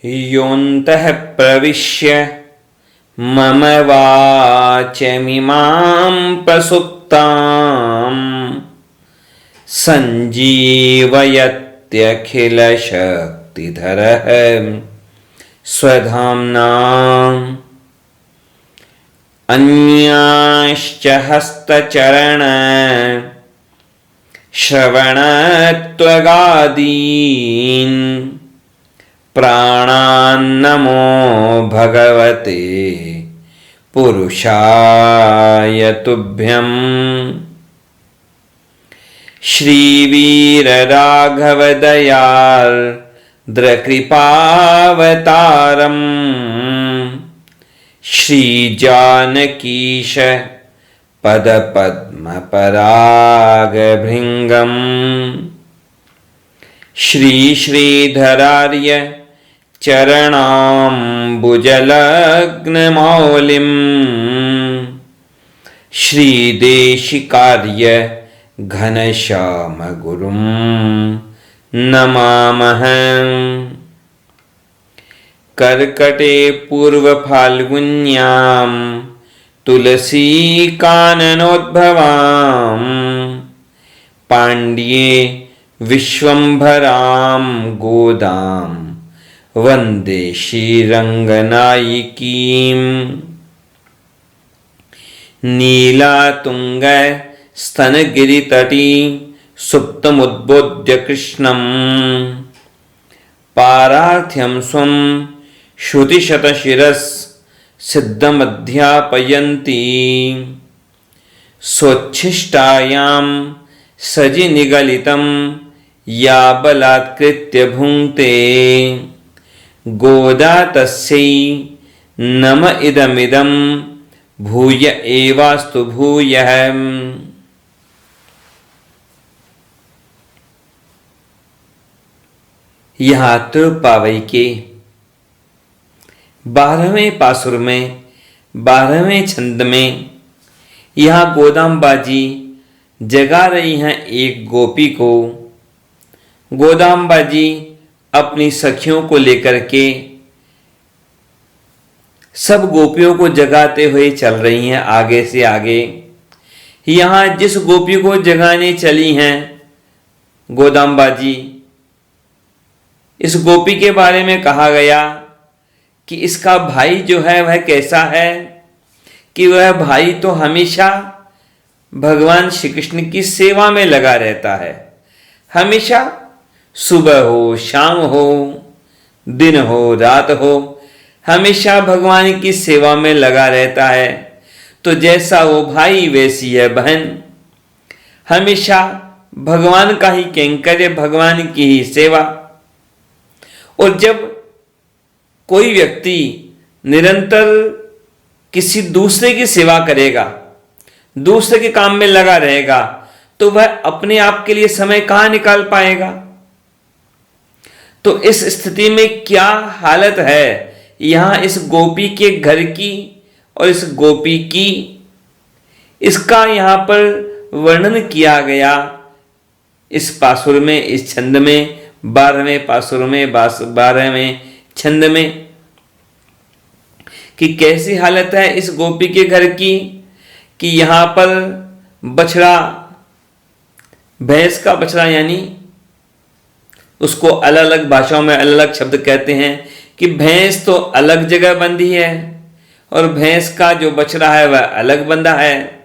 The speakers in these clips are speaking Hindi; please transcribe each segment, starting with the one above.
योऽन्तः प्रविश्य मम वाचमिमां प्रसुप्ताम् सञ्जीवयत्यखिलशक्तिधरः स्वधाम्ना अन्याश्च हस्तचरण श्रवणत्वगादीन् प्राणान्नमो भगवते पुरुषाय तुभ्यम्। श्रीवीरराघवदयार्द्रकृपावतारम् श्रीजानकीश पदपद्मपरागभृङ्गम् श्रीश्रीधरार्य चरणाम्बुजलग्नमौलिम् श्रीदेशिकार्य घनश्यामगुरुं नमामः। कर्कटे पूर्वफाल्गुन्यां तुलसीकाननोद्भवां पाण्ड्ये विश्वम्भरां गोदां वन्दे श्रीरङ्गनायिकीम्। नीलातुङ्ग स्तनगिरितटी सुप्तमुद्बोध्य कृष्णं पारार्थ्यं स्वं श्रुतिशतशिरः सिद्धमध्यापयन्ती स्वच्छिष्टायां सजिनिगलितं या बलात्कृत्य भुङ्क्ते गोदा तस्यै नम इदमिदं भूय एवास्तु भूयः। यहाँ तिरुप्पावई के 12वें पासुर में 12वें छंद में यहाँ गोदाम्बा जी जगा रही हैं एक गोपी को। गोदाम्बा जी अपनी सखियों को लेकर के सब गोपियों को जगाते हुए चल रही हैं आगे से आगे। यहाँ जिस गोपी को जगाने चली हैं गोदाम्बा जी, इस गोपी के बारे में कहा गया कि इसका भाई जो है वह कैसा है कि वह भाई तो हमेशा भगवान श्री कृष्ण की सेवा में लगा रहता है। हमेशा सुबह हो, शाम हो, दिन हो, रात हो, हमेशा भगवान की सेवा में लगा रहता है। तो जैसा वो भाई वैसी है बहन, हमेशा भगवान का ही कैंकर्य, भगवान की ही सेवा। और जब कोई व्यक्ति निरंतर किसी दूसरे की सेवा करेगा, दूसरे के काम में लगा रहेगा, तो वह अपने आप के लिए समय कहाँ निकाल पाएगा। तो इस स्थिति में क्या हालत है यहाँ इस गोपी के घर की और इस गोपी की, इसका यहाँ पर वर्णन किया गया इस पासुर में, इस छंद में, 12वें पासुर में, 12वें छंद में, कि कैसी हालत है इस गोपी के घर की कि यहाँ पर बछड़ा, भैंस का बछड़ा, यानी उसको अलग अलग भाषाओं में अलग अलग शब्द कहते हैं कि भैंस तो अलग जगह बंधी है और भैंस का जो बछड़ा है वह अलग बंधा है।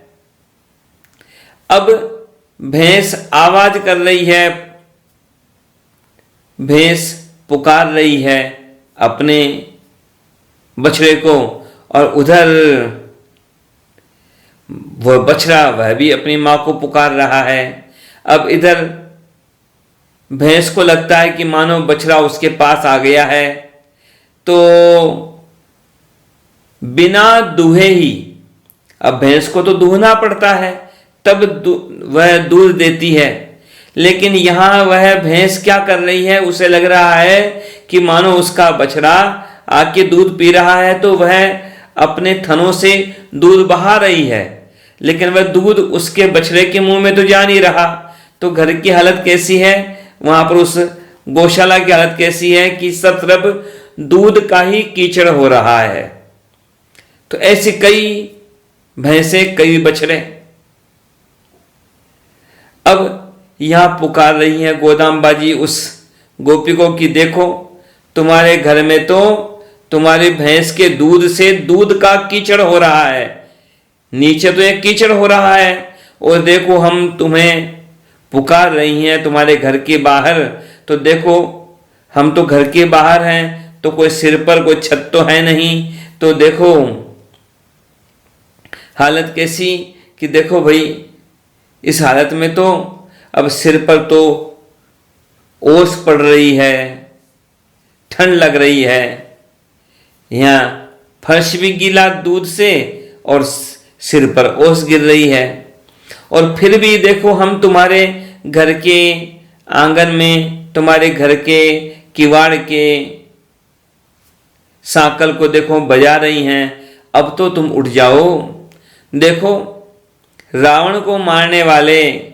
अब भैंस आवाज कर रही है, भैंस पुकार रही है अपने बछड़े को, और उधर वह बछड़ा वह भी अपनी मां को पुकार रहा है। अब इधर भैंस को लगता है कि मानो बछड़ा उसके पास आ गया है, तो बिना दूहे ही, अब भैंस को तो दूहना पड़ता है तब वह दूध देती है, लेकिन यहां वह भैंस क्या कर रही है, उसे लग रहा है कि मानो उसका बछड़ा आके दूध पी रहा है, तो वह अपने थनों से दूध बहा रही है, लेकिन वह दूध उसके बछड़े के मुंह में तो जा नहीं रहा। तो घर की हालत कैसी है, वहां पर उस गौशाला की हालत कैसी है कि सब तरफ दूध का ही कीचड़ हो रहा है। तो ऐसे कई भैंसे, कई बछड़े अब यहां पुकार रही हैं गोदामबाजी उस गोपी को कि देखो, तुम्हारे घर में तो तुम्हारी भैंस के दूध से दूध का कीचड़ हो रहा है, नीचे तो एक कीचड़ हो रहा है, और देखो हम तुम्हें पुकार रही हैं तुम्हारे घर के बाहर, तो देखो हम तो घर के बाहर हैं, तो कोई सिर पर कोई छत तो है नहीं, तो देखो हालत कैसी कि देखो भाई, इस हालत में तो अब सिर पर तो ओस पड़ रही है, ठंड लग रही है, यहाँ फर्श भी गीला दूध से और सिर पर ओस गिर रही है, और फिर भी देखो हम तुम्हारे घर के आंगन में, तुम्हारे घर के किवाड़ के सांकल को देखो बजा रही हैं, अब तो तुम उठ जाओ। देखो रावण को मारने वाले,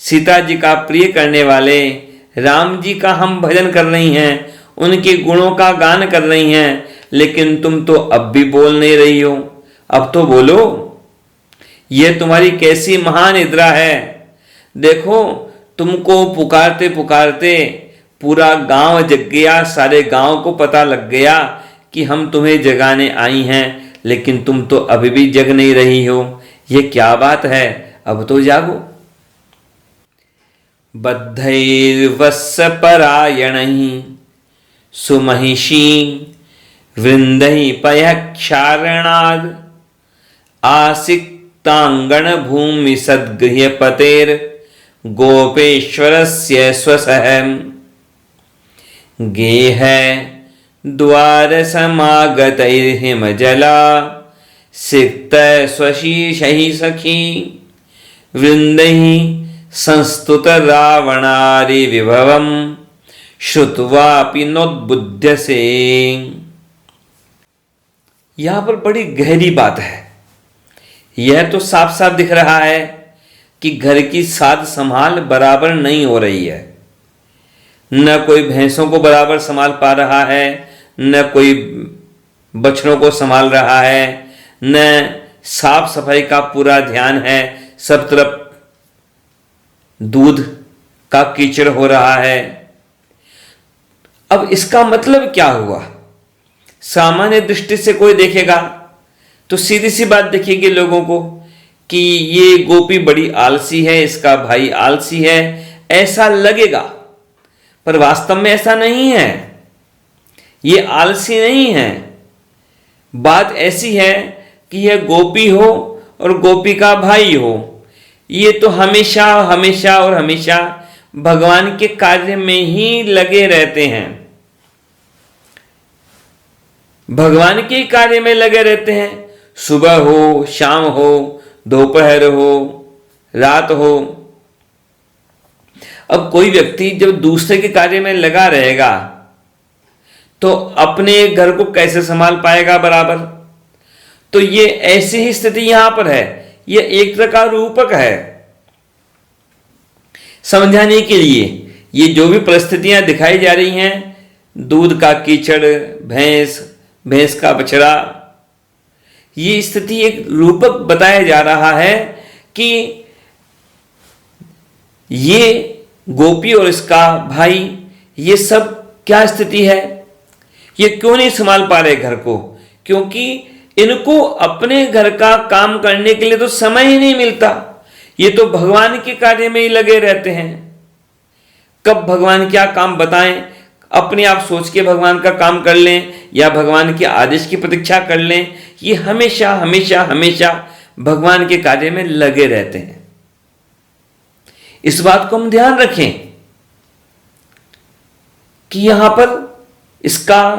सीता जी का प्रिय करने वाले राम जी का हम भजन कर रही हैं, उनके गुणों का गान कर रही हैं, लेकिन तुम तो अब भी बोल नहीं रही हो, अब तो बोलो, ये तुम्हारी कैसी महान निद्रा है। देखो तुमको पुकारते पुकारते पूरा गांव जग गया, सारे गांव को पता लग गया कि हम तुम्हें जगाने आई हैं, लेकिन तुम तो अभी भी जग नहीं रही हो, ये क्या बात है, अब तो जागो। बद्धैर्वत्सपरायणैः सुमहिषी वृन्दैः पयःक्षारणाद् आसिक्ताङ्गणभूमिसद्गृह्यपतेर्गोपेश्वरस्य स्वसः गेह द्वारसमागतैर्हिमजला सिक्त स्वशीर्षैः सखी वृन्दैः संस्तुत रावणारि विभवम् श्रुत्वापि नोद्बुध्यसे। यहां पर बड़ी गहरी बात है। यह तो साफ साफ दिख रहा है कि घर की साज संभाल बराबर नहीं हो रही है, न कोई भैंसों को बराबर संभाल पा रहा है, न कोई बछड़ों को संभाल रहा है, न साफ सफाई का पूरा ध्यान है, सब तरफ दूध का कीचड़ हो रहा है। अब इसका मतलब क्या हुआ? सामान्य दृष्टि से कोई देखेगा तो सीधी सी बात दिखेगी लोगों को कि ये गोपी बड़ी आलसी है, इसका भाई आलसी है, ऐसा लगेगा, पर वास्तव में ऐसा नहीं है। ये आलसी नहीं है। बात ऐसी है कि यह गोपी हो और गोपी का भाई हो, ये तो हमेशा हमेशा और हमेशा भगवान के कार्य में ही लगे रहते हैं, भगवान के कार्य में लगे रहते हैं। सुबह हो, शाम हो, दोपहर हो, रात हो। अब कोई व्यक्ति जब दूसरे के कार्य में लगा रहेगा तो अपने घर को कैसे संभाल पाएगा बराबर? तो ये ऐसी ही स्थिति यहां पर है। ये एक तरह का रूपक है समझाने के लिए। ये जो भी परिस्थितियां दिखाई जा रही हैं, दूध का कीचड़, भैंस का बछड़ा, ये स्थिति एक रूपक बताया जा रहा है कि ये गोपी और इसका भाई, ये सब क्या स्थिति है, ये क्यों नहीं संभाल पा रहे घर को? क्योंकि इनको अपने घर का काम करने के लिए तो समय ही नहीं मिलता। ये तो भगवान के कार्य में ही लगे रहते हैं। कब भगवान क्या काम बताएं, अपने आप सोच के भगवान का काम कर लें या भगवान के आदेश की प्रतीक्षा कर लें, ये हमेशा हमेशा हमेशा भगवान के कार्य में लगे रहते हैं। इस बात को हम ध्यान रखें कि यहां पर इसका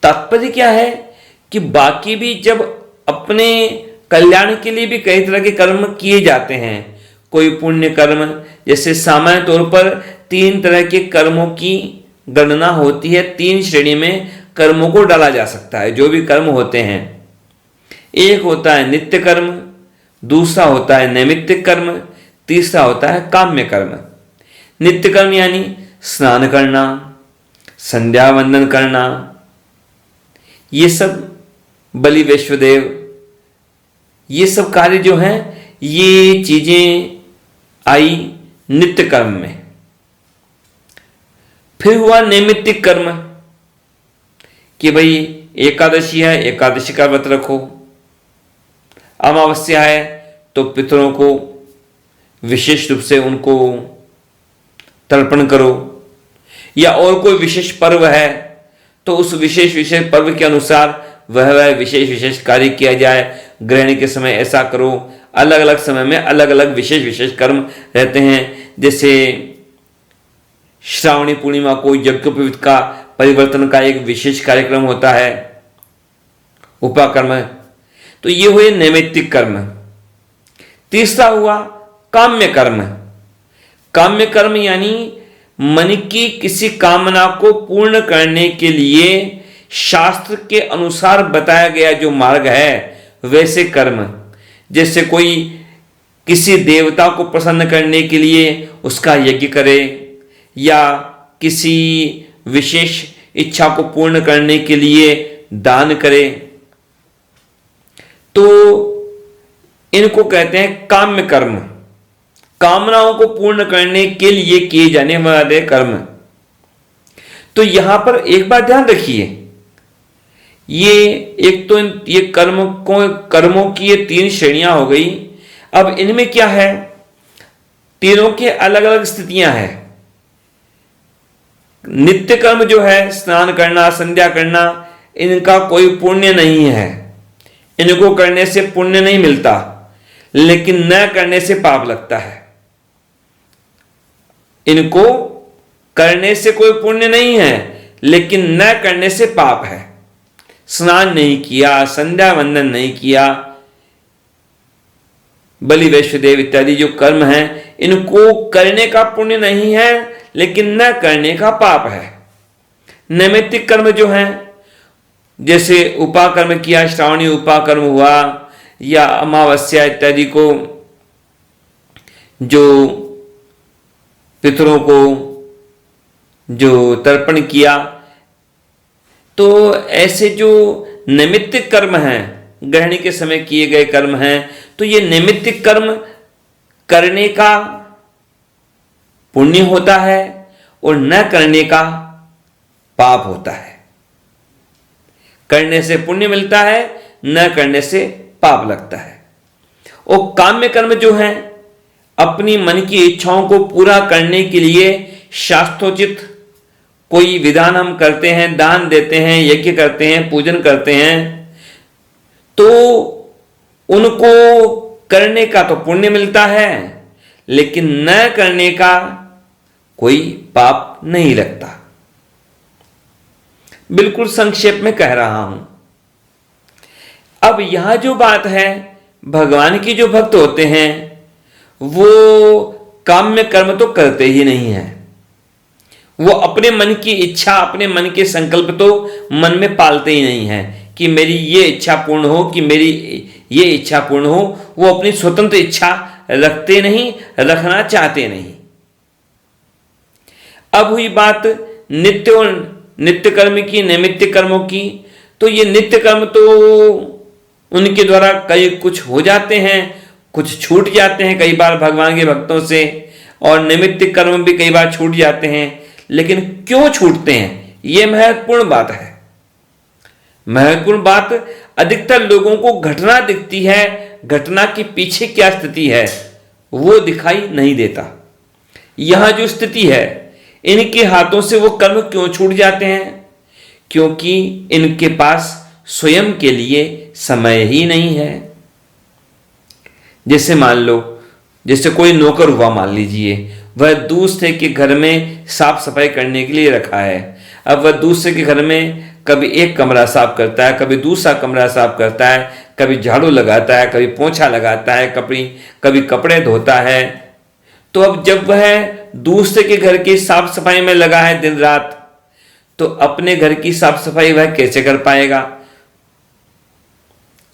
तात्पर्य क्या है कि बाकी भी जब अपने कल्याण के लिए भी कई तरह के कर्म किए जाते हैं। कोई पुण्य कर्म, जैसे सामान्य तौर पर 3 तरह के कर्मों की गणना होती है, 3 श्रेणी में कर्मों को डाला जा सकता है। जो भी कर्म होते हैं, एक होता है नित्य कर्म, दूसरा होता है नैमित्तिक कर्म, तीसरा होता है काम्य कर्म। नित्य कर्म यानी स्नान करना, संध्या वंदन करना, ये सब बलि वैश्वदेव, ये सब कार्य जो हैं ये चीजें आई नित्य कर्म में। फिर हुआ नैमित्तिक कर्म कि भाई एकादशी है, एकादशी का व्रत रखो, अमावस्या है तो पितरों को विशेष रूप से उनको तर्पण करो, या और कोई विशेष पर्व है तो उस विशेष पर्व के अनुसार वह विशेष कार्य किया जाए। ग्रहण के समय ऐसा करो, अलग अलग समय में अलग अलग विशेष कर्म रहते हैं। जैसे श्रावणी पूर्णिमा को यज्ञोपवीत का परिवर्तन का एक विशेष कार्यक्रम होता है, उपाकर्म। तो ये हुए नैमित्तिक कर्म। तीसरा हुआ काम्य कर्म। काम्य कर्म यानी मन की किसी कामना को पूर्ण करने के लिए शास्त्र के अनुसार बताया गया जो मार्ग है वैसे कर्म। जैसे कोई किसी देवता को प्रसन्न करने के लिए उसका यज्ञ करे, या किसी विशेष इच्छा को पूर्ण करने के लिए दान करे, तो इनको कहते हैं काम्य कर्म। कामनाओं को पूर्ण करने के लिए किए जाने वाले कर्म। तो यहां पर एक बात ध्यान रखिए, ये एक तो ये कर्मों की ये 3 श्रेणियां हो गई। अब इनमें क्या है, तीनों के अलग अलग स्थितियां हैं। नित्य कर्म जो है, स्नान करना, संध्या करना, इनका कोई पुण्य नहीं है, इनको करने से पुण्य नहीं मिलता, लेकिन न करने से पाप लगता है। इनको करने से कोई पुण्य नहीं है, लेकिन न करने से पाप है। स्नान नहीं किया, संध्या वंदन नहीं किया, बलि वैश्वदेव इत्यादि जो कर्म हैं, इनको करने का पुण्य नहीं है, लेकिन न करने का पाप है। नैमित्तिक कर्म जो हैं, जैसे उपाकर्म किया, श्रावणी उपाकर्म हुआ, या अमावस्या इत्यादि को जो पितरों को जो तर्पण किया, तो ऐसे जो नैमित्तिक कर्म हैं, ग्रहणी के समय किए गए कर्म हैं, तो ये नैमित्तिक कर्म करने का पुण्य होता है और न करने का पाप होता है। करने से पुण्य मिलता है, न करने से पाप लगता है। और काम्य कर्म जो हैं, अपनी मन की इच्छाओं को पूरा करने के लिए शास्त्रोचित कोई विधान हम करते हैं, दान देते हैं, यज्ञ करते हैं, पूजन करते हैं, तो उनको करने का तो पुण्य मिलता है, लेकिन न करने का कोई पाप नहीं लगता। बिल्कुल संक्षेप में कह रहा हूं। अब यहां जो बात है, भगवान की जो भक्त होते हैं वो काम्य कर्म तो करते ही नहीं है। वो अपने मन की इच्छा, अपने मन के संकल्प तो मन में पालते ही नहीं है कि मेरी ये इच्छा पूर्ण हो, कि मेरी ये इच्छा पूर्ण हो। वो अपनी स्वतंत्र इच्छा रखते नहीं, रखना चाहते नहीं। अब हुई बात नित्य कर्म की, नैमित्तिक कर्मों की। तो ये नित्य कर्म तो उनके द्वारा कई कुछ हो जाते हैं, कुछ छूट जाते हैं कई बार भगवान के भक्तों से, और नैमित्तिक कर्म भी कई बार छूट जाते हैं। लेकिन क्यों छूटते हैं, यह महत्वपूर्ण बात है। महत्वपूर्ण बात, अधिकतर लोगों को घटना दिखती है, घटना के पीछे क्या स्थिति है वो दिखाई नहीं देता। यहां जो स्थिति है, इनके हाथों से वो कर्म क्यों छूट जाते हैं? क्योंकि इनके पास स्वयं के लिए समय ही नहीं है। जैसे मान लो, जैसे कोई नौकर हुआ, मान लीजिए वह दूसरे के घर में साफ सफाई करने के लिए रखा है। अब वह दूसरे के घर में कभी एक कमरा साफ करता है, कभी दूसरा कमरा साफ करता है, कभी झाड़ू लगाता है, कभी पोंछा लगाता है, कभी कपड़े धोता है। तो अब जब वह दूसरे के घर की साफ सफाई में लगा है दिन रात, तो अपने घर की साफ सफाई वह कैसे कर पाएगा?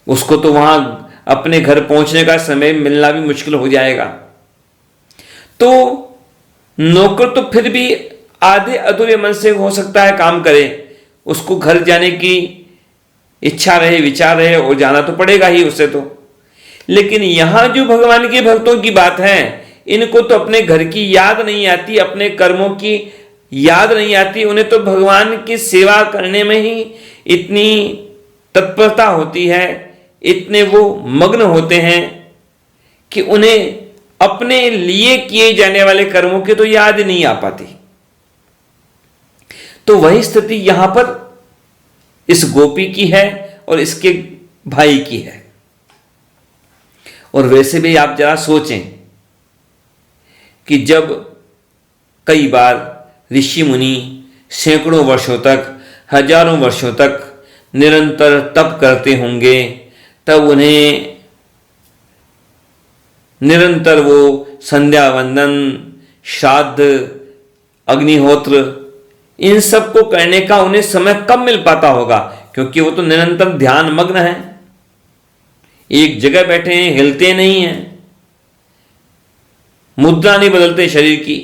उसको तो वहां अपने घर पहुंचने का समय मिलना भी मुश्किल हो जाएगा। तो नौकर तो फिर भी आधे अधूरे मन से हो सकता है काम करे, उसको घर जाने की इच्छा रहे, विचार रहे और जाना तो पड़ेगा ही उससे तो। लेकिन यहां जो भगवान के भक्तों की बात है, इनको तो अपने घर की याद नहीं आती, अपने कर्मों की याद नहीं आती, उन्हें तो भगवान की सेवा करने में ही इतनी तत्परता होती है, इतने वो मग्न होते हैं कि उन्हें अपने लिए किए जाने वाले कर्मों की तो याद नहीं आ पाती। तो वही स्थिति यहां पर इस गोपी की है और इसके भाई की है। और वैसे भी आप जरा सोचें कि जब कई बार ऋषि मुनि सैकड़ों वर्षों तक, हजारों वर्षों तक निरंतर तप करते होंगे, तब उन्हें निरंतर वो संध्या वंदन, श्राद्ध, अग्निहोत्र, इन सब को करने का उन्हें समय कब मिल पाता होगा, क्योंकि वो तो निरंतर ध्यान मग्न है, एक जगह बैठे हैं, हिलते नहीं हैं, मुद्रा नहीं बदलते शरीर की।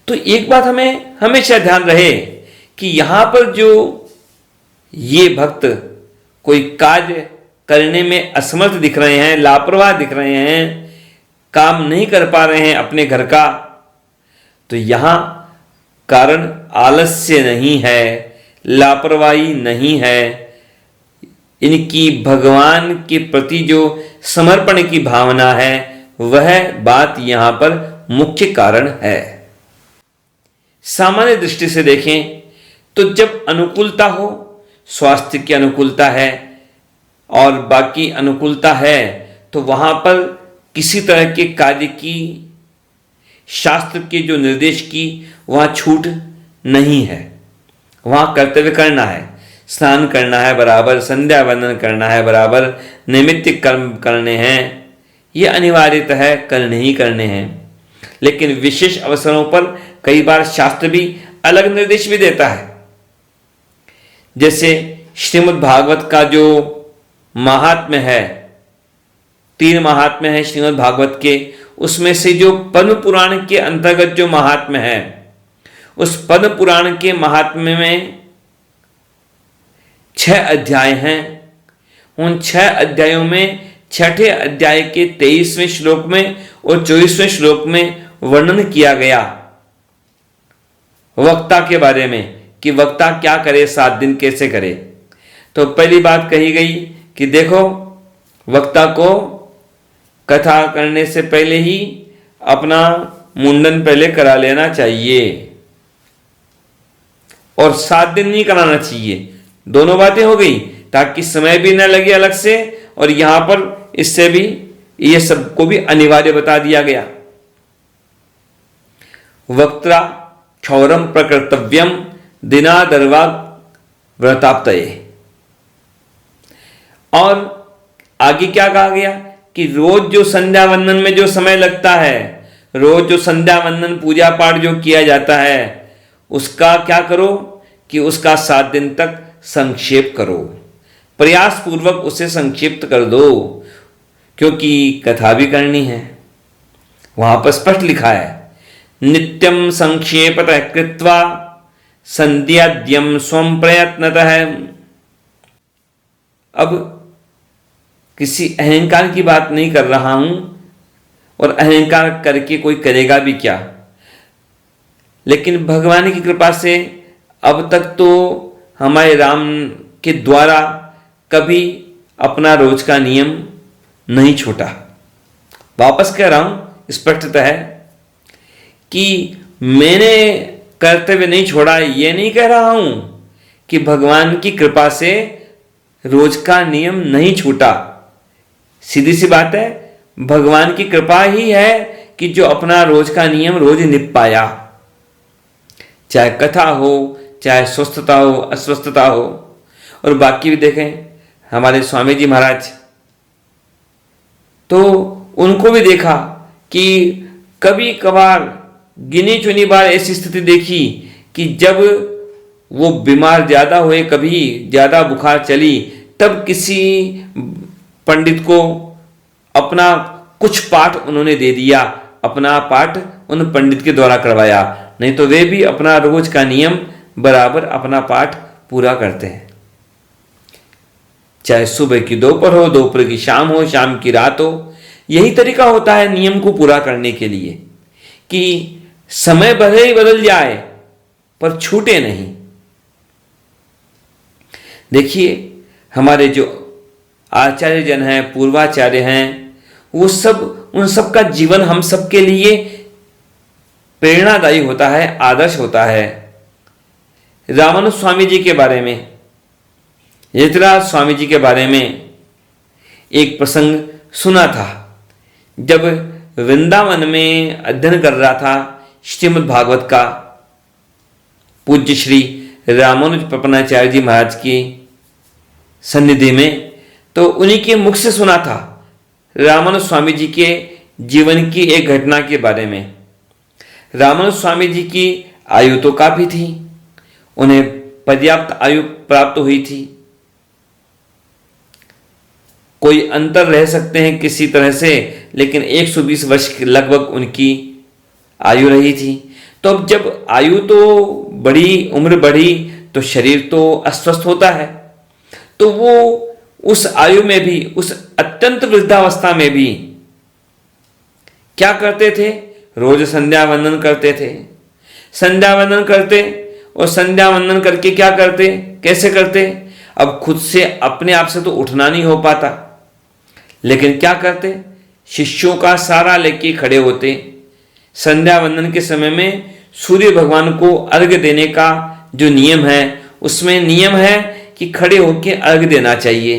तो एक बात हमें हमेशा ध्यान रहे कि यहां पर जो ये भक्त कोई कार्य करने में असमर्थ दिख रहे हैं, लापरवाह दिख रहे हैं, काम नहीं कर पा रहे हैं अपने घर का, तो यहां कारण आलस्य नहीं है, लापरवाही नहीं है, इनकी भगवान के प्रति जो समर्पण की भावना है वह बात यहां पर मुख्य कारण है। सामान्य दृष्टि से देखें तो जब अनुकूलता हो, स्वास्थ्य की अनुकूलता है और बाकी अनुकूलता है, तो वहां पर किसी तरह के कार्य की, शास्त्र के जो निर्देश की वहां छूट नहीं है। वहां कर्तव्य करना है, स्नान करना है बराबर, संध्या वंदन करना है बराबर, नैमित्तिक कर्म करने हैं, ये अनिवार्यतः है, करने ही करने हैं। लेकिन विशेष अवसरों पर कई बार शास्त्र भी अलग निर्देश भी देता है। जैसे श्रीमद् भागवत का जो महात्म्य है, 3 महात्म्य है श्रीमद् भागवत के, उसमें से जो पद्म पुराण के अंतर्गत जो महात्म्य है, उस पद्म पुराण के महात्म्य में 6 अध्याय हैं। उन 6 अध्यायों में छठे अध्याय के 23वें श्लोक में और 24वें श्लोक में वर्णन किया गया वक्ता के बारे में कि वक्ता क्या करे, 7 दिन कैसे करे। तो पहली बात कही गई कि देखो, वक्ता को कथा करने से पहले ही अपना मुंडन पहले करा लेना चाहिए और 7 दिन नहीं कराना चाहिए। दोनों बातें हो गई ताकि समय भी न लगे अलग से, और यहां पर इससे भी ये सबको भी अनिवार्य बता दिया गया। वक्त्रा क्षौरम प्रकर्तव्यम दिनादर्वा व्रताप्तये। और आगे क्या कहा गया कि रोज जो संध्या वंदन में जो समय लगता है, रोज जो संध्या वंदन पूजा पाठ जो किया जाता है, उसका क्या करो कि उसका 7 दिन तक संक्षेप करो, प्रयास पूर्वक उसे संक्षिप्त कर दो, क्योंकि कथा भी करनी है। वहां पर स्पष्ट लिखा है, नित्यम संक्षेपतः कृत्वा संध्याद्यम स्वम प्रयत्नतः। अब किसी अहंकार की बात नहीं कर रहा हूं, और अहंकार करके कोई करेगा भी क्या। लेकिन भगवान की कृपा से अब तक तो हमारे राम के द्वारा कभी अपना रोज का नियम नहीं छूटा। वापस कह रहा हूं स्पष्टतः है कि मैंने कर्तव्य नहीं छोड़ा, ये नहीं कह रहा हूं कि भगवान की कृपा से रोज का नियम नहीं छूटा। सीधी सी बात है, भगवान की कृपा ही है कि जो अपना रोज का नियम रोज निभ पाया, चाहे कथा हो, चाहे स्वस्थता हो, अस्वस्थता हो। और बाकी भी देखें हमारे स्वामी जी महाराज, तो उनको भी देखा कि कभी कभार गिनी चुनी बार ऐसी स्थिति देखी कि जब वो बीमार ज्यादा हुए, कभी ज्यादा बुखार चली, तब किसी पंडित को अपना कुछ पाठ उन्होंने दे दिया, अपना पाठ उन पंडित के द्वारा करवाया, नहीं तो वे भी अपना रोज का नियम बराबर अपना पाठ पूरा करते हैं। चाहे सुबह की दोपहर हो, दोपहर की शाम हो, शाम की रात हो, यही तरीका होता है नियम को पूरा करने के लिए कि समय भले ही बदल जाए पर छूटे नहीं। देखिए, हमारे जो आचार्य जन हैं, पूर्वाचार्य हैं, वो सब, उन सब का जीवन हम सब के लिए प्रेरणादायी होता है, आदर्श होता है। रामानुज स्वामी जी के बारे में, यतिराज स्वामी जी के बारे में एक प्रसंग सुना था। जब वृंदावन में अध्ययन कर रहा था श्रीमद् भागवत का पूज्य श्री रामानुज प्रपन्नाचार्य जी महाराज की सन्निधि में, तो उन्हीं के मुख से सुना था रामानुज स्वामी जी के जीवन की एक घटना के बारे में। रामानुज स्वामी जी की आयु तो काफी थी, उन्हें पर्याप्त आयु प्राप्त हुई थी, कोई अंतर रह सकते हैं किसी तरह से, लेकिन 120 वर्ष लगभग उनकी आयु रही थी। तो अब जब आयु तो बढ़ी, उम्र बढ़ी, तो शरीर तो अस्वस्थ होता है। तो वो उस आयु में भी, उस अत्यंत वृद्धावस्था में भी क्या करते थे? रोज संध्या वंदन करते थे। संध्या वंदन करते, और संध्या वंदन करके क्या करते, कैसे करते? अब खुद से अपने आप से तो उठना नहीं हो पाता, लेकिन क्या करते? शिष्यों का सहारा लेके खड़े होते। संध्या वंदन के समय में सूर्य भगवान को अर्घ्य देने का जो नियम है, उसमें नियम है कि खड़े होकर अर्घ्य देना चाहिए।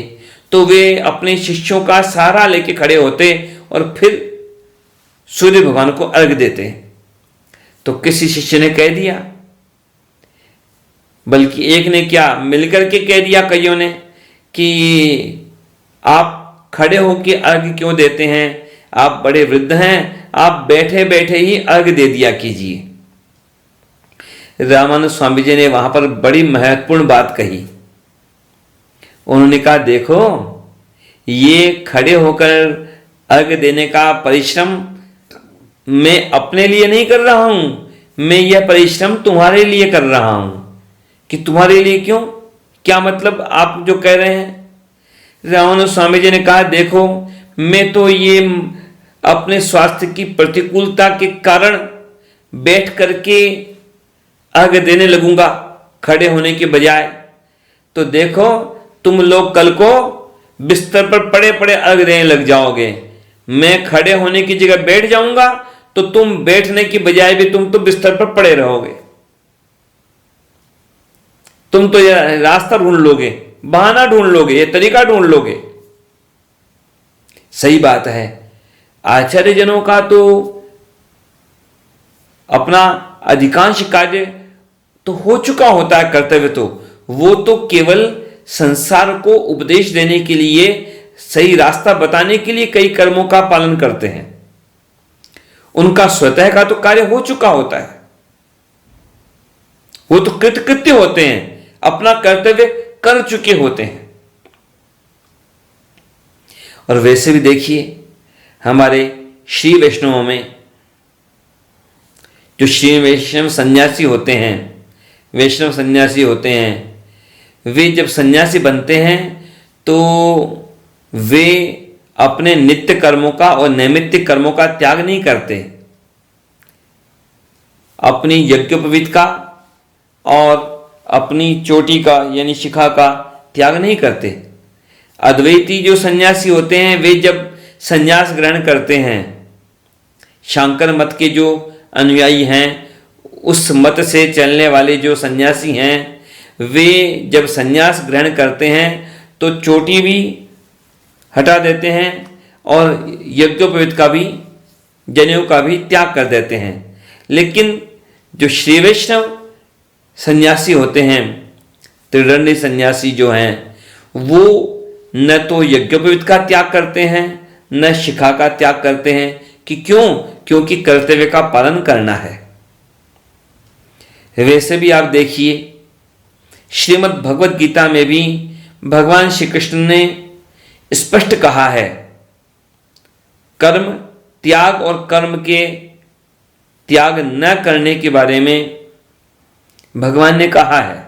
तो वे अपने शिष्यों का सहारा लेके खड़े होते और फिर सूर्य भगवान को अर्घ्य देते। तो किसी शिष्य ने कह दिया, बल्कि एक ने क्या, मिलकर के कह दिया कईयों ने, कि आप खड़े होकर अर्घ्य क्यों देते हैं? आप बड़े वृद्ध हैं, आप बैठे बैठे ही अर्घ्य दे दिया कीजिए। रामानुज स्वामी जी ने वहां पर बड़ी महत्वपूर्ण बात कही। उन्होंने कहा, देखो, ये खड़े होकर अर्घ्य देने का परिश्रम मैं अपने लिए नहीं कर रहा हूं, मैं यह परिश्रम तुम्हारे लिए कर रहा हूं। कि तुम्हारे लिए क्यों? क्या मतलब आप जो कह रहे हैं? रामानुज स्वामी जी ने कहा, देखो, मैं तो ये अपने स्वास्थ्य की प्रतिकूलता के कारण बैठ करके अर्घ्य देने लगूंगा खड़े होने के बजाय। तो देखो, तुम लोग कल को बिस्तर पर पड़े पड़े अर्घ्य देने लग जाओगे। मैं खड़े होने की जगह बैठ जाऊंगा तो तुम बैठने की बजाय भी तुम तो बिस्तर पर पड़े रहोगे। तुम तो यह रास्ता ढूंढ लोगे, बहाना ढूंढ लोगे, ये तरीका ढूंढ लोगे। सही बात है, आचार्य जनों का तो अपना अधिकांश कार्य तो हो चुका होता है, कर्तव्य तो वो तो केवल संसार को उपदेश देने के लिए, सही रास्ता बताने के लिए कई कर्मों का पालन करते हैं। उनका स्वतः का तो कार्य हो चुका होता है, वो तो कृतकृत्य होते हैं, अपना कर्तव्य कर चुके होते हैं। और वैसे भी देखिए, हमारे श्री वैष्णवों में जो श्री वैष्णव सन्यासी होते हैं, वैष्णव सन्यासी होते हैं, वे जब सन्यासी बनते हैं तो वे अपने नित्य कर्मों का और नैमित्तिक कर्मों का त्याग नहीं करते। अपनी यज्ञोपवीत का और अपनी चोटी का यानी शिखा का त्याग नहीं करते। अद्वैती जो सन्यासी होते हैं, वे जब सन्यास ग्रहण करते हैं, शांकर मत के जो अनुयायी हैं, उस मत से चलने वाले जो सन्यासी हैं, वे जब सन्यास ग्रहण करते हैं तो चोटी भी हटा देते हैं और यज्ञोपवीत का भी, जनेऊ का भी त्याग कर देते हैं। लेकिन जो श्री वैष्णव सन्यासी होते हैं, त्रिदंडी सन्यासी जो हैं, वो न तो यज्ञोपवीत का त्याग करते हैं, न शिखा का त्याग करते हैं। कि क्यों? क्योंकि कर्तव्य का पालन करना है। वैसे भी आप देखिए, श्रीमद् भगवद गीता में भी भगवान श्री कृष्ण ने स्पष्ट कहा है, कर्म त्याग और कर्म के त्याग न करने के बारे में भगवान ने कहा है।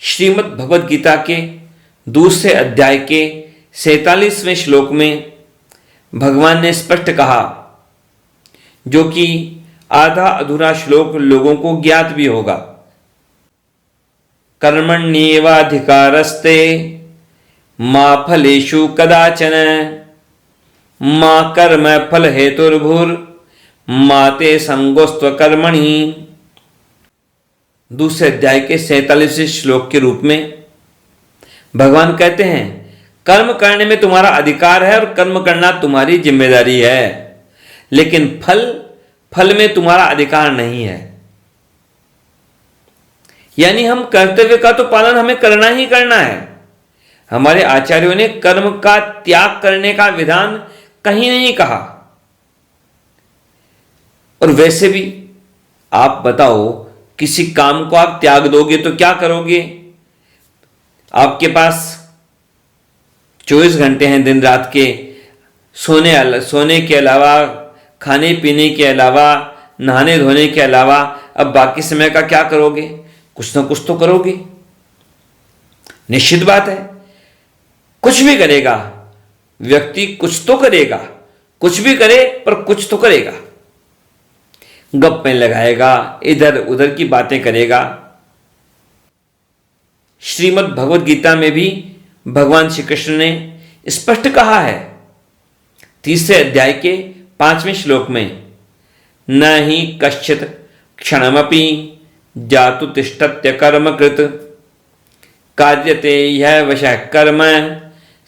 श्रीमद् भगवद गीता के दूसरे अध्याय के 47वें श्लोक में भगवान ने स्पष्ट कहा, जो कि आधा अधूरा श्लोक लोगों को ज्ञात भी होगा। कर्मण्येवाधिकारस्ते मा फलेषु कदाचन मा कर्म फल हेतुर्भुर मा ते संगोस्त्व कर्मणि। दूसरे अध्याय के 47वें श्लोक के रूप में भगवान कहते हैं, कर्म करने में तुम्हारा अधिकार है और कर्म करना तुम्हारी जिम्मेदारी है, लेकिन फल में तुम्हारा अधिकार नहीं है। यानी हम कर्तव्य का तो पालन हमें करना ही करना है। हमारे आचार्यों ने कर्म का त्याग करने का विधान कहीं नहीं कहा। और वैसे भी आप बताओ, किसी काम को आप त्याग दोगे तो क्या करोगे? आपके पास 24 घंटे हैं दिन रात के, सोने के अलावा, खाने पीने के अलावा, नहाने धोने के अलावा अब बाकी समय का क्या करोगे? कुछ ना कुछ तो करोगे। निश्चित बात है, कुछ भी करेगा व्यक्ति, कुछ तो करेगा। कुछ भी करे पर कुछ तो करेगा। गप्पे लगाएगा, इधर उधर की बातें करेगा। श्रीमद् भगवद गीता में भी भगवान श्री कृष्ण ने स्पष्ट कहा है, तीसरे अध्याय के 5वें श्लोक में, न ही कश्चित क्षणमपि जातु तिष्ठत्य कर्मकृत कार्यते यह वशः कर्म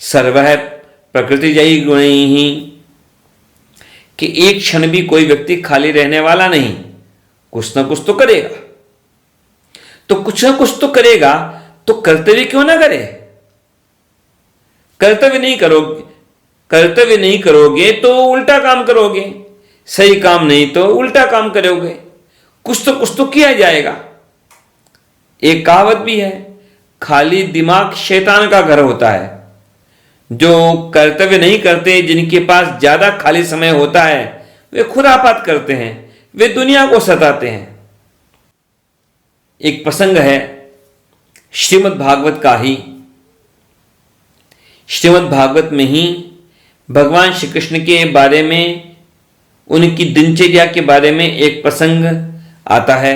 सर्वः प्रकृतिजयी गुणैः। कि एक क्षण भी कोई व्यक्ति खाली रहने वाला नहीं, कुछ ना कुछ तो करेगा। तो कुछ ना कुछ तो करेगा, तो कर्तव्य क्यों ना करे? कर्तव्य नहीं करोगे तो उल्टा काम करोगे, सही काम नहीं तो उल्टा काम करोगे। कुछ तो किया जाएगा। एक कहावत भी है, खाली दिमाग शैतान का घर होता है। जो कर्तव्य नहीं करते, जिनके पास ज्यादा खाली समय होता है, वे खुरापात करते हैं, वे दुनिया को सताते हैं। एक प्रसंग है श्रीमद् भागवत का ही। श्रीमद् भागवत में ही भगवान श्री कृष्ण के बारे में, उनकी दिनचर्या के बारे में एक प्रसंग आता है।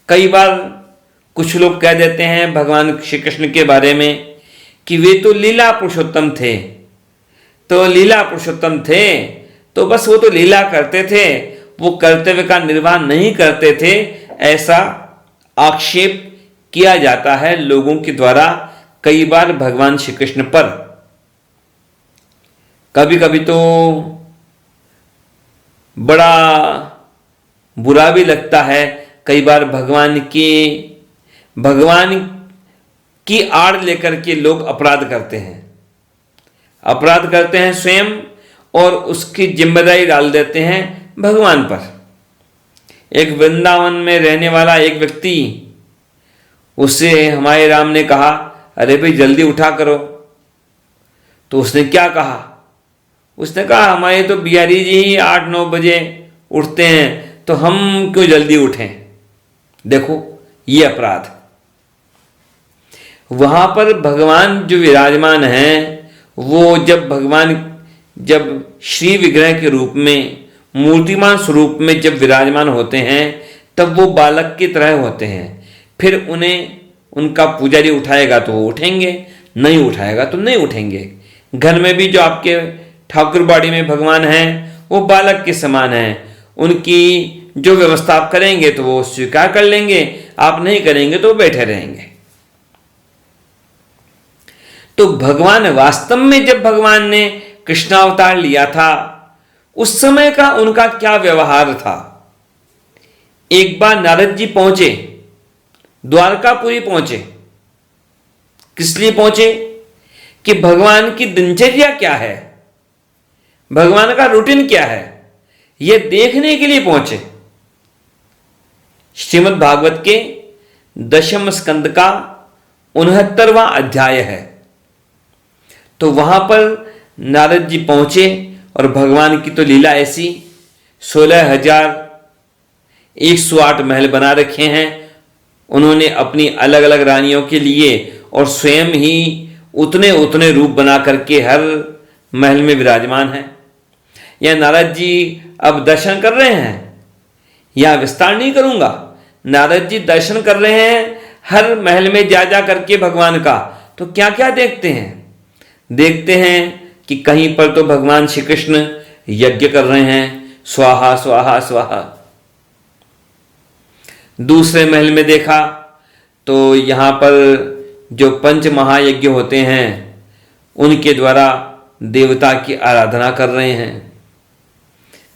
कई बार कुछ लोग कह देते हैं भगवान श्री कृष्ण के बारे में कि वे तो लीला पुरुषोत्तम थे, तो बस वो तो लीला करते थे, वो कर्तव्य का निर्वाह नहीं करते थे, ऐसा आक्षेप किया जाता है लोगों के द्वारा कई बार भगवान श्री कृष्ण पर। कभी कभी तो बड़ा बुरा भी लगता है। कई बार भगवान की आड़ लेकर के लोग अपराध करते हैं स्वयं, और उसकी जिम्मेदारी डाल देते हैं भगवान पर। एक वृंदावन में रहने वाला एक व्यक्ति, उससे हमारे राम ने कहा, अरे भाई जल्दी उठा करो। तो उसने क्या कहा? उसने कहा, हमारे तो बिहारी जी ही 8-9 बजे उठते हैं, तो हम क्यों जल्दी उठें? देखो ये अपराध। वहां पर भगवान जो विराजमान हैं, वो जब श्री विग्रह के रूप में, मूर्तिमान स्वरूप में जब विराजमान होते हैं, तब वो बालक की तरह होते हैं। फिर उन्हें उनका पुजारी उठाएगा तो वो उठेंगे, नहीं उठाएगा तो नहीं उठेंगे। घर में भी जो आपके ठाकुरबाड़ी में भगवान हैं, वो बालक के समान हैं। उनकी जो व्यवस्था आप करेंगे तो वो स्वीकार कर लेंगे, आप नहीं करेंगे तो बैठे रहेंगे। तो भगवान वास्तव में, जब भगवान ने कृष्णावतार लिया था, उस समय का उनका क्या व्यवहार था? एक बार नारद जी पहुंचे, द्वारकापुरी पहुंचे। किस लिए पहुंचे? कि भगवान की दिनचर्या क्या है, भगवान का रूटीन क्या है, यह देखने के लिए पहुंचे। श्रीमद् भागवत के 10वें स्कंद का 69वां अध्याय है। तो वहां पर नारद जी पहुंचे और भगवान की तो लीला ऐसी, 16,108 महल बना रखे हैं, उन्होंने अपनी अलग अलग रानियों के लिए और स्वयं ही उतने उतने रूप बना करके हर महल में विराजमान हैं। यह नारद जी अब दर्शन कर रहे हैं, यह विस्तार नहीं करूंगा। नारद जी दर्शन कर रहे हैं हर महल में जा जा करके भगवान का। तो क्या क्या देखते हैं? देखते हैं कि कहीं पर तो भगवान श्री कृष्ण यज्ञ कर रहे हैं, स्वाहा स्वाहा स्वाहा। दूसरे महल में देखा तो यहां पर जो पंच महायज्ञ होते हैं उनके द्वारा देवता की आराधना कर रहे हैं।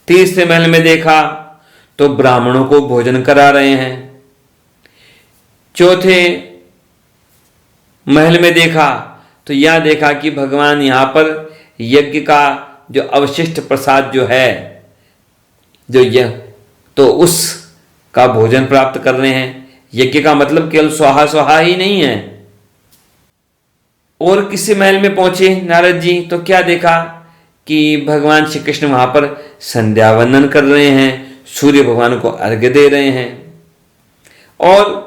तीसरे महल में देखा तो ब्राह्मणों को भोजन करा रहे हैं। चौथे महल में देखा तो यह देखा कि भगवान यहां पर यज्ञ का जो अवशिष्ट प्रसाद जो है, जो यह तो उस का भोजन प्राप्त कर रहे हैं। यज्ञ का मतलब केवल स्वाहा स्वाहा ही नहीं है। और किसी महल में पहुंचे नारद जी तो क्या देखा कि भगवान श्री कृष्ण वहां पर संध्या वंदन कर रहे हैं, सूर्य भगवान को अर्घ्य दे रहे हैं। और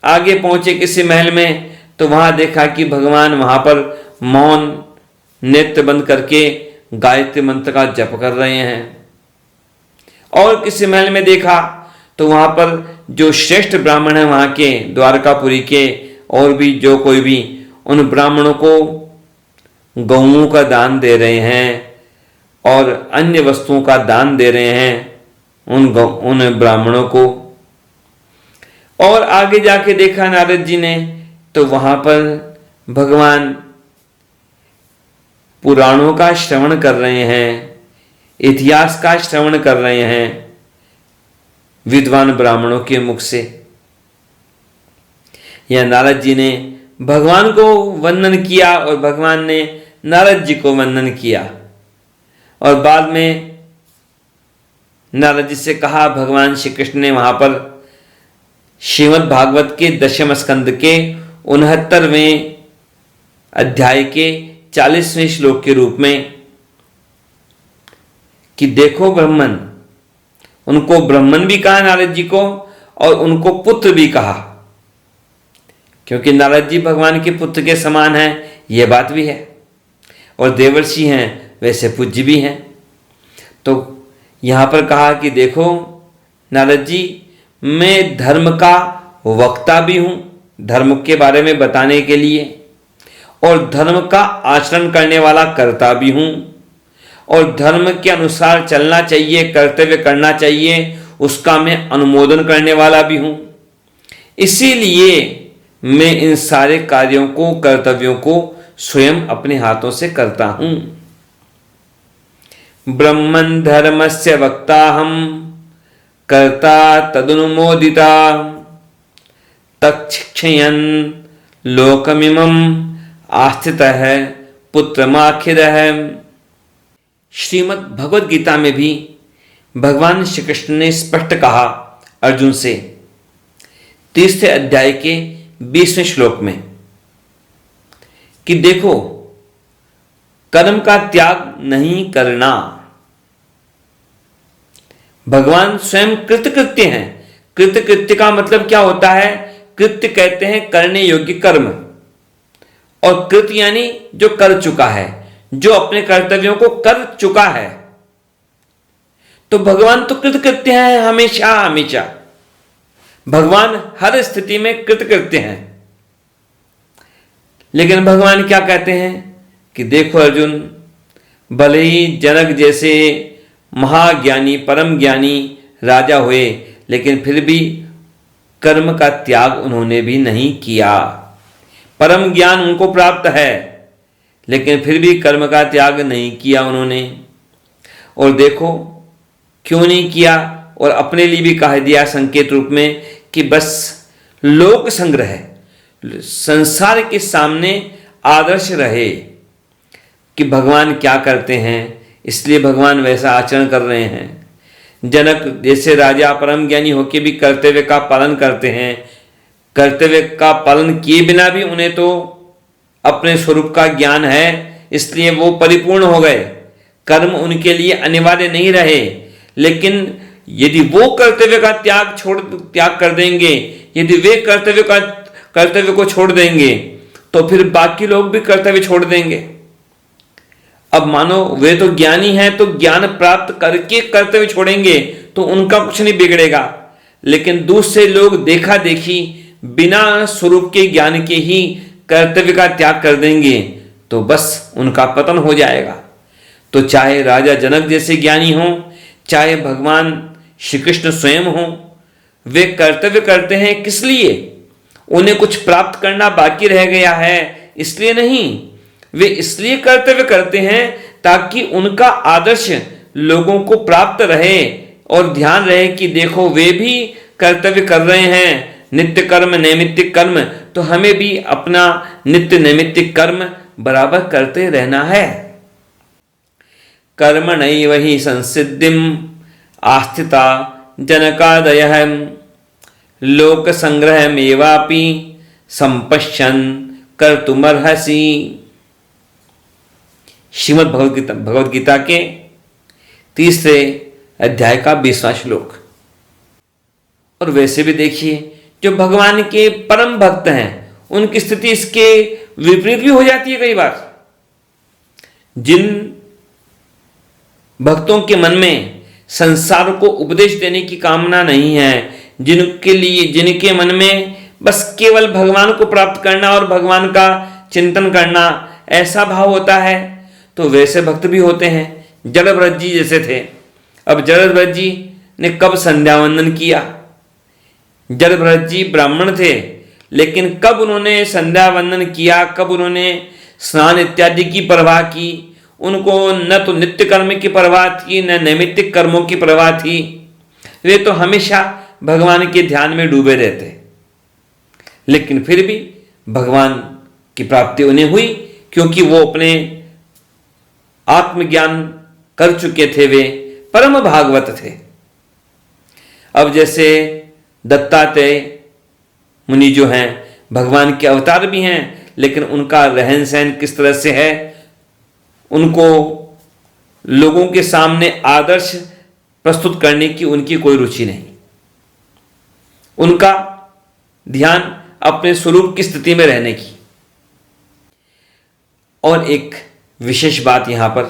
आगे पहुंचे किसी महल में तो वहां देखा कि भगवान वहां पर मौन नेत्र बंद करके गायत्री मंत्र का जप कर रहे हैं। और किसी महल में देखा तो वहां पर जो श्रेष्ठ ब्राह्मण है वहां के द्वारकापुरी के, और भी जो कोई भी, उन ब्राह्मणों को गौओं का दान दे रहे हैं और अन्य वस्तुओं का दान दे रहे हैं उन ब्राह्मणों को। और आगे जाके देखा नारद जी ने तो वहां पर भगवान पुराणों का श्रवण कर रहे हैं, इतिहास का श्रवण कर रहे हैं विद्वान ब्राह्मणों के मुख से। यह नारद जी ने भगवान को वंदन किया और भगवान ने नारद जी को वंदन किया। और बाद में नारद जी से कहा, भगवान श्री कृष्ण ने वहां पर श्रीमद् भागवत के 10वें स्कंद के 69वें अध्याय के 40वें श्लोक के रूप में कि देखो ब्रह्मन, उनको ब्रह्मन भी कहा नारद जी को और उनको पुत्र भी कहा, क्योंकि नारद जी भगवान के पुत्र के समान हैं, यह बात भी है। और देवर्षि हैं वैसे पूज्य भी हैं। तो यहां पर कहा कि देखो नारद जी, मैं धर्म का वक्ता भी हूं, धर्म के बारे में बताने के लिए, और धर्म का आचरण करने वाला कर्ता भी हूं, और धर्म के अनुसार चलना चाहिए, कर्तव्य करना चाहिए, उसका मैं अनुमोदन करने वाला भी हूं। इसीलिए मैं इन सारे कार्यों को, कर्तव्यों को स्वयं अपने हाथों से करता हूं। ब्रह्मन् धर्मस्य वक्ताहं कर्ता तदनुमोदिता तच्छिक्षयन् लोकमिमं आस्थितः पुत्रमाखिरः। श्रीमद् भगवद गीता में भी भगवान श्री कृष्ण ने स्पष्ट कहा अर्जुन से 30वें अध्याय के 20वें श्लोक में कि देखो, कर्म का त्याग नहीं करना। भगवान स्वयं कृतकृत्य हैं। कृतकृत्य का मतलब क्या होता है? कृत्य कहते हैं करने योग्य कर्म, और कृत यानी जो कर चुका है, जो अपने कर्तव्यों को कर चुका है। तो भगवान तो कृतकृत्य हैं हमेशा हमेशा। भगवान हर स्थिति में कृतकृत्य हैं। लेकिन भगवान क्या कहते हैं कि देखो अर्जुन, भले ही जनक जैसे महाज्ञानी परम ज्ञानी राजा हुए, लेकिन फिर भी कर्म का त्याग उन्होंने भी नहीं किया। परम ज्ञान उनको प्राप्त है, लेकिन फिर भी कर्म का त्याग नहीं किया उन्होंने। और देखो क्यों नहीं किया, और अपने लिए भी कह दिया संकेत रूप में कि बस लोक संग्रह, संसार के सामने आदर्श रहे कि भगवान क्या करते हैं, इसलिए भगवान वैसा आचरण कर रहे हैं। जनक जैसे राजा परम ज्ञानी होकर भी कर्तव्य का पालन करते हैं। कर्तव्य का पालन किए बिना भी उन्हें तो अपने स्वरूप का ज्ञान है, इसलिए वो परिपूर्ण हो गए, कर्म उनके लिए अनिवार्य नहीं रहे। लेकिन यदि वो कर्तव्य का त्याग कर देंगे यदि वे कर्तव्य को छोड़ देंगे तो फिर बाकी लोग भी कर्तव्य छोड़ देंगे। अब मानो वे तो ज्ञानी हैं, तो ज्ञान प्राप्त करके कर्तव्य छोड़ेंगे तो उनका कुछ नहीं बिगड़ेगा, लेकिन दूसरे लोग देखा देखी बिना स्वरूप के ज्ञान के ही कर्तव्य का त्याग कर देंगे तो बस उनका पतन हो जाएगा। तो चाहे राजा जनक जैसे ज्ञानी हों, चाहे भगवान श्री कृष्ण स्वयं हों, वे कर्तव्य करते हैं किस लिए? उन्हें कुछ प्राप्त करना बाकी रह गया है इसलिए नहीं, वे इसलिए कर्तव्य करते हैं ताकि उनका आदर्श लोगों को प्राप्त रहे और ध्यान रहे कि देखो वे भी कर्तव्य कर रहे हैं, नित्य कर्म नैमित्तिक कर्म, तो हमें भी अपना नित्य नैमित्तिक कर्म बराबर करते रहना है। कर्मणैव हि संसिद्धिम आस्थिता जनकादयः लोक संग्रहमेवापि संपश्यन् कर्तुमर्हसि। श्रीमद् भगवद गीता के 3 अध्याय का 20वां श्लोक। और वैसे भी देखिए, जो भगवान के परम भक्त हैं उनकी स्थिति इसके विपरीत भी हो जाती है कई बार। जिन भक्तों के मन में संसार को उपदेश देने की कामना नहीं है, जिनके मन में बस केवल भगवान को प्राप्त करना और भगवान का चिंतन करना ऐसा भाव होता है, तो वैसे भक्त भी होते हैं। जड़भरत जी जैसे थे। अब जड़भरत जी ने कब संध्या वंदन किया? जड़भरत जी ब्राह्मण थे, लेकिन कब उन्होंने संध्या वंदन किया, कब उन्होंने स्नान इत्यादि की परवाह की? उनको न तो नित्य कर्म की परवाह थी, न नैमित्तिक कर्मों की परवाह थी। वे तो हमेशा भगवान के ध्यान में डूबे रहते, लेकिन फिर भी भगवान की प्राप्ति उन्हें हुई, क्योंकि वो अपने आत्मज्ञान कर चुके थे, वे परम भागवत थे। अब जैसे दत्तात्रेय मुनि जो हैं, भगवान के अवतार भी हैं, लेकिन उनका रहन सहन किस तरह से है, उनको लोगों के सामने आदर्श प्रस्तुत करने की उनकी कोई रुचि नहीं। उनका ध्यान अपने स्वरूप की स्थिति में रहने की। और एक विशेष बात यहां पर,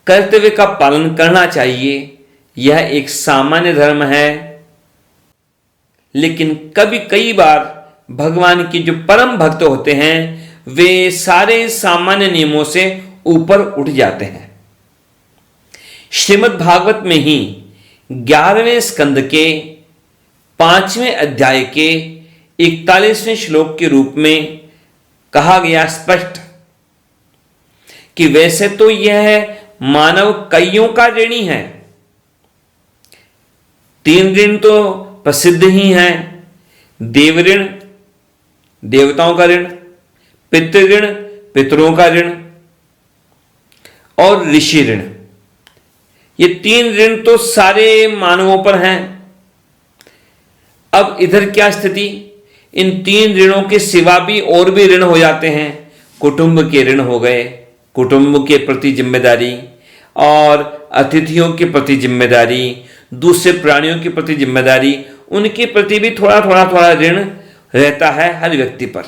कर्तव्य का पालन करना चाहिए, यह एक सामान्य धर्म है, लेकिन कई बार भगवान के जो परम भक्त होते हैं वे सारे सामान्य नियमों से ऊपर उठ जाते हैं। श्रीमद् भागवत में ही 11वें स्कंद के 5वें अध्याय के 41वें श्लोक के रूप में कहा गया स्पष्ट कि वैसे तो यह मानव कईयों का ऋणी है। 3 ऋण तो प्रसिद्ध ही हैं, देव ऋण, देवताओं का ऋण, पितृ ऋण, पितरों का ऋण और ऋषि ऋण। ये 3 ऋण तो सारे मानवों पर हैं। अब इधर क्या स्थिति? इन 3 ऋणों के सिवा भी और भी ऋण हो जाते हैं। कुटुंब के ऋण हो गए, कुटुंब के प्रति जिम्मेदारी, और अतिथियों के प्रति जिम्मेदारी, दूसरे प्राणियों के प्रति जिम्मेदारी, उनके प्रति भी थोड़ा थोड़ा ऋण रहता है हर व्यक्ति पर।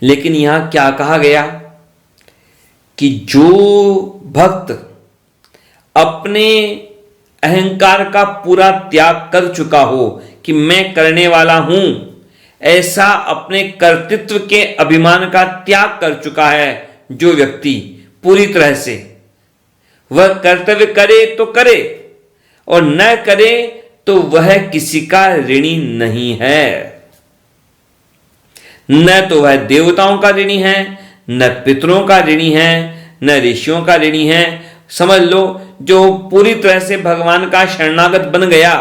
लेकिन यहां क्या कहा गया कि जो भक्त अपने अहंकार का पूरा त्याग कर चुका हो कि मैं करने वाला हूं, ऐसा अपने कर्तृत्व के अभिमान का त्याग कर चुका है जो व्यक्ति पूरी तरह से, वह कर्तव्य करे तो करे और न करे तो वह किसी का ऋणी नहीं है। न तो वह देवताओं का ऋणी है, न पितरों का ऋणी है, न ऋषियों का ऋणी है। समझ लो, जो पूरी तरह से भगवान का शरणागत बन गया,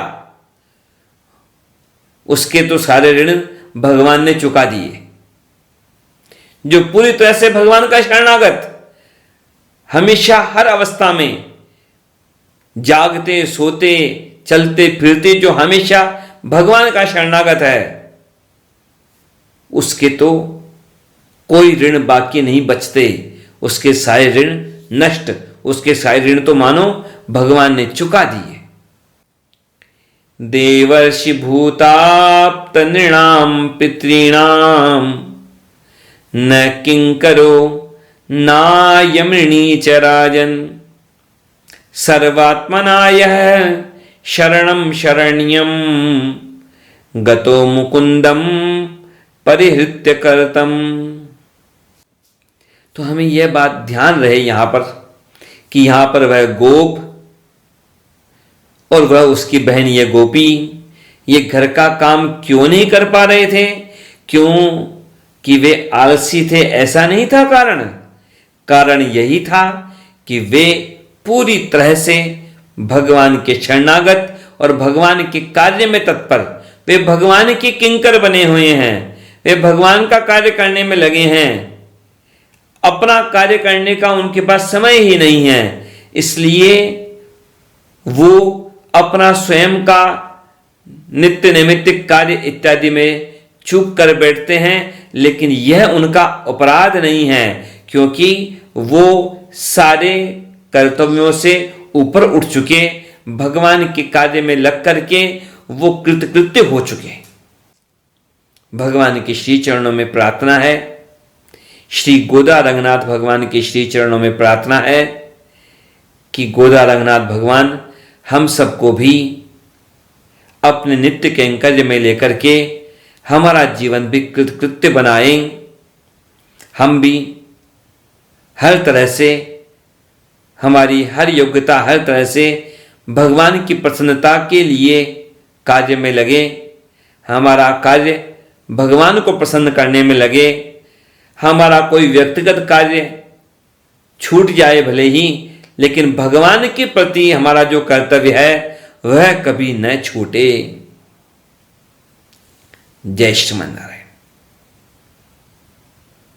उसके तो सारे ऋण भगवान ने चुका दिए। जो पूरी तरह से भगवान का शरणागत, हमेशा हर अवस्था में जागते सोते चलते फिरते जो हमेशा भगवान का शरणागत है, उसके तो कोई ऋण बाकी नहीं बचते। उसके सारे ऋण नष्ट, उसके सारे ऋण तो मानो भगवान ने चुका दिए। देवर्षि भूताप्त नृणाम पितॄणाम न किंकरो नायमृणी च राजन सर्वात्मना यः शरणं शरण्यं गतो मुकुंदम परिहृत्य कर्तम। तो हमें यह बात ध्यान रहे यहां पर कि यहां पर वह गोप और वह उसकी बहन ये गोपी ये घर का काम क्यों नहीं कर पा रहे थे? क्यों कि वे आलसी थे? ऐसा नहीं था कारण यही था कि वे पूरी तरह से भगवान के शरणागत और भगवान के कार्य में तत्पर, वे भगवान के किंकर बने हुए हैं, वे भगवान का कार्य करने में लगे हैं। अपना कार्य करने का उनके पास समय ही नहीं है, इसलिए वो अपना स्वयं का नित्य नैमित्तिक कार्य इत्यादि में चूक कर बैठते हैं। लेकिन यह उनका अपराध नहीं है, क्योंकि वो सारे कर्तव्यों से ऊपर उठ चुके, भगवान के कार्य में लग करके वो कृतकृत्य हो चुके। भगवान के श्री चरणों में प्रार्थना है, श्री गोदा रंगनाथ भगवान के श्री चरणों में प्रार्थना है कि गोदा रंगनाथ भगवान हम सबको भी अपने नित्य कैंकर्य में लेकर के हमारा जीवन भी कृतकृत्य बनाएं। हम भी हर तरह से, हमारी हर योग्यता हर तरह से भगवान की प्रसन्नता के लिए कार्य में लगे, हमारा कार्य भगवान को प्रसन्न करने में लगे। हमारा कोई व्यक्तिगत कार्य छूट जाए भले ही, लेकिन भगवान के प्रति हमारा जो कर्तव्य है वह कभी न छूटे। जय श्रीमन नारायण।